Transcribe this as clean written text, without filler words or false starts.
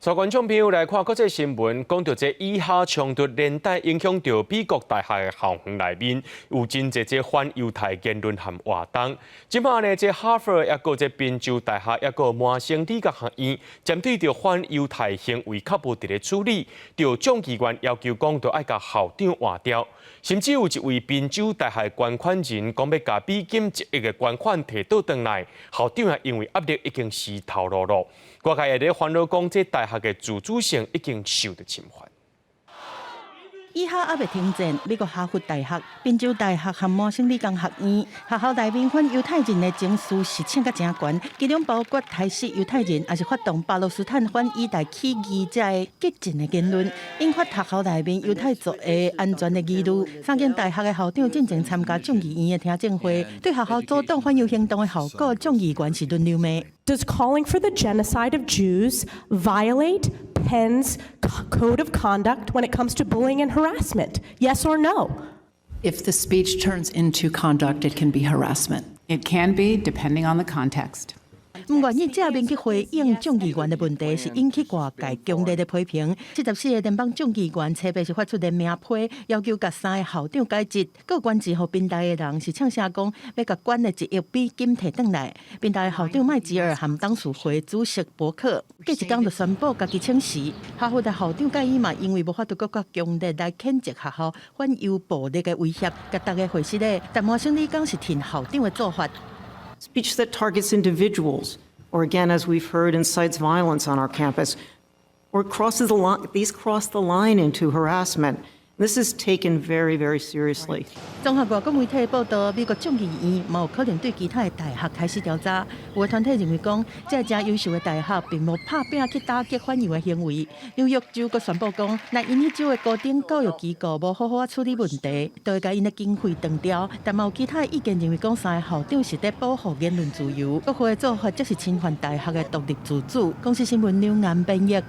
所观众朋友来看国际新闻，讲到这以哈冲突连带影响到美国大学的校园内面，有真侪这反犹太言论和活动。即摆呢，这哈佛也个这宾州大学也个麻省理学学院，针对着反犹太行为较无伫咧处理，着众议员要求讲到爱甲校长换掉，甚至有一位宾州大学捐款人讲要甲美金1亿的捐款摕倒转来，校长也因为压力已经是头路路。外界也咧烦恼讲，这大学的自主性已经受到侵犯。以哈还未停战，美国哈佛大学、宾州大学和麻省理工学院学校内面反犹太人的情绪是抢甲真悬，其中包括抬死犹太人，也是发动巴勒斯坦反以大起义者的激进的言论，引发学校内面犹太族的安全的疑虑。三间大学的校长进前参加众议院的听证会，对学校阻挡反犹行动的效果，众议员是轮流骂。Does calling for the genocide of Jews violate Penn's code of conduct when it comes to bullying and harassment? Yes or no? If the speech turns into conduct, it can be harassment. It can be, depending on the context. 唔愿意正面去回应众议员的问题，是引起外界强烈的批评。74个联邦众议员特别是发出联名批，要求甲3个校长解职。各关系互宾大的人是呛声讲，要甲捐的1亿美金摕转来。宾大的校长麦吉尔和董事会主席伯克，隔一天就宣布家己请辞。哈佛的校长盖伊嘛，因为无法度更加强烈来谴责学校反犹暴力的威胁，甲大家会师咧。但麻省理工是挺校长的做法。Speech that targets individuals, or again, as we've heard, incites violence on our campus, or crosses the line, these cross the line into harassment. This is taken very, very seriously. 综合外国媒体报道，美国众议院嘛有可能对其他的大学开始调查。有个团体认为讲，这真优秀的大学并无拍拼去打击反犹的行为。纽约州阁宣布讲，那因迄州的高等教育机构无好好处理问题，就会甲因的经费断掉。但嘛有其他的意见认为讲，3个校长是在保护言论自由，国会的做法则是侵犯大学的独立自主。公司新闻刘岩编译。